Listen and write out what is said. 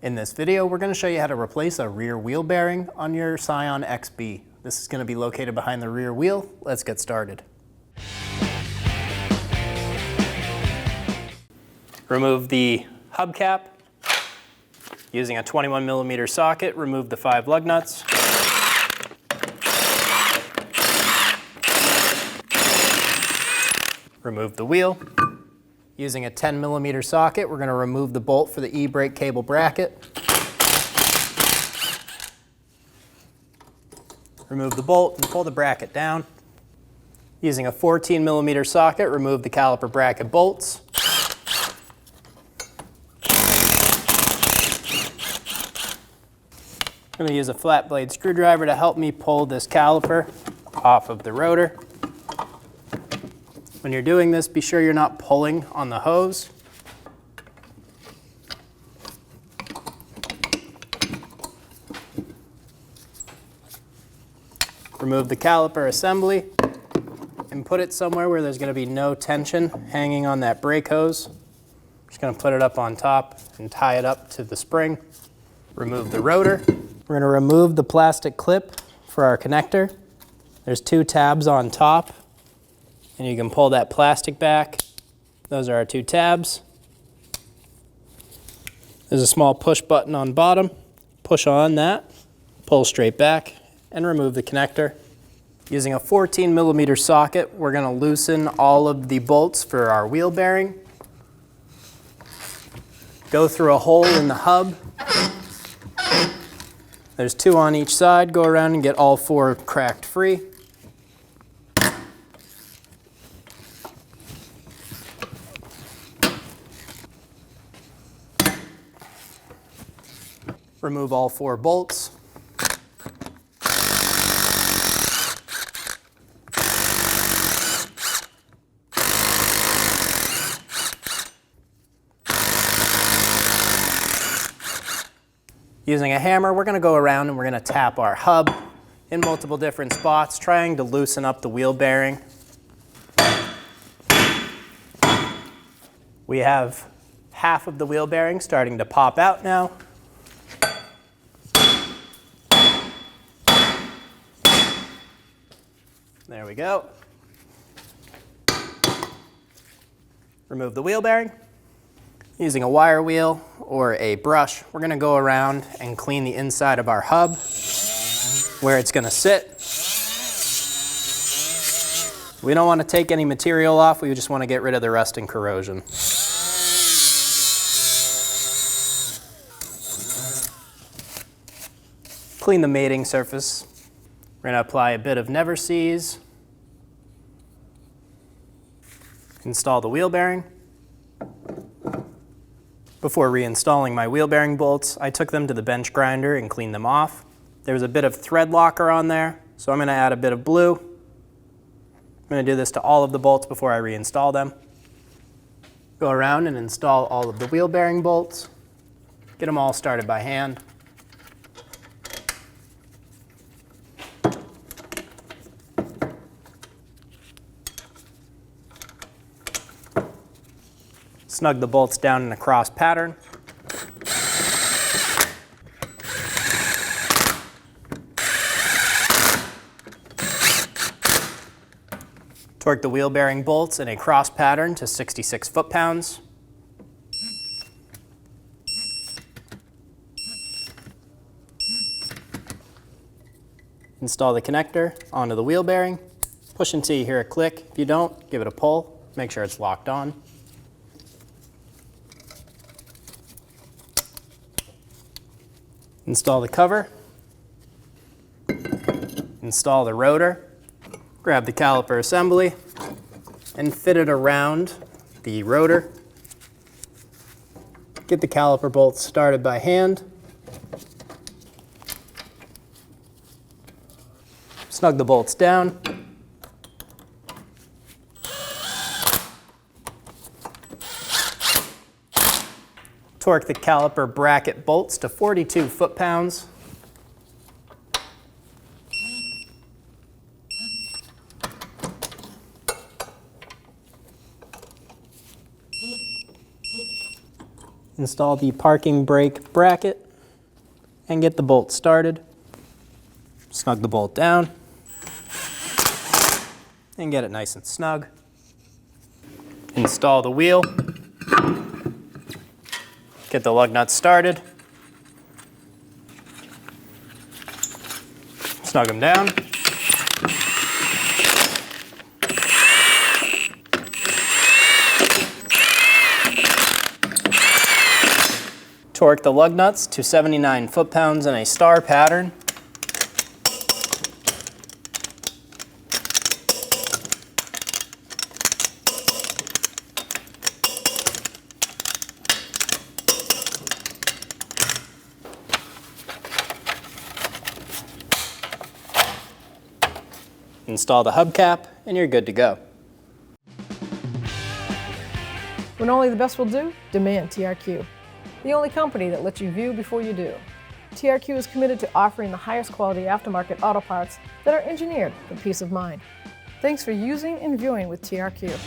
In this video, we're going to show you how to replace a rear wheel bearing on your Scion XB. This is going to be located behind the rear wheel. Let's get started. Remove the hubcap. Using a 21mm socket, remove the 5 lug nuts. Remove the wheel. Using a 10mm socket, we're going to remove the bolt for the e-brake cable bracket. Remove the bolt and pull the bracket down. Using a 14mm socket, remove the caliper bracket bolts. I'm going to use a flat blade screwdriver to help me pull this caliper off of the rotor. When you're doing this, be sure you're not pulling on the hose. Remove the caliper assembly and put it somewhere where there's going to be no tension hanging on that brake hose. Just going to put it up on top and tie it up to the spring. Remove the rotor. We're going to remove the plastic clip for our connector. There's 2 tabs on top. And you can pull that plastic back. Those are our 2 tabs. There's a small push button on bottom. Push on that, pull straight back, and remove the connector. Using a 14mm socket, we're going to loosen all of the bolts for our wheel bearing. Go through a hole in the hub. There's 2 on each side. Go around and get all 4 cracked free. Remove all 4 bolts. Using a hammer, we're going to go around and we're going to tap our hub in multiple different spots, trying to loosen up the wheel bearing. We have half of the wheel bearing starting to pop out now. There we go. Remove the wheel bearing. Using a wire wheel or a brush, we're going to go around and clean the inside of our hub where it's going to sit. We don't want to take any material off, we just want to get rid of the rust and corrosion. Clean the mating surface. We're going to apply a bit of Never Seize. Install the wheel bearing. Before reinstalling my wheel bearing bolts, I took them to the bench grinder and cleaned them off. There was a bit of thread locker on there, so I'm going to add a bit of blue. I'm going to do this to all of the bolts before I reinstall them. Go around and install all of the wheel bearing bolts. Get them all started by hand. Snug the bolts down in a cross pattern. Torque the wheel bearing bolts in a cross pattern to 66 foot-pounds. Install the connector onto the wheel bearing. Push until you hear a click. If you don't, give it a pull. Make sure it's locked on. Install the cover. Install the rotor. Grab the caliper assembly and fit it around the rotor. Get the caliper bolts started by hand. Snug the bolts down. Torque the caliper bracket bolts to 42 foot-pounds. Install the parking brake bracket and get the bolt started. Snug the bolt down and get it nice and snug. Install the wheel. Get the lug nuts started. Snug them down. Torque the lug nuts to 79 foot-pounds in a star pattern. Install the hubcap and you're good to go. When only the best will do, demand TRQ. The only company that lets you view before you do. TRQ is committed to offering the highest quality aftermarket auto parts that are engineered for peace of mind. Thanks for using and viewing with TRQ.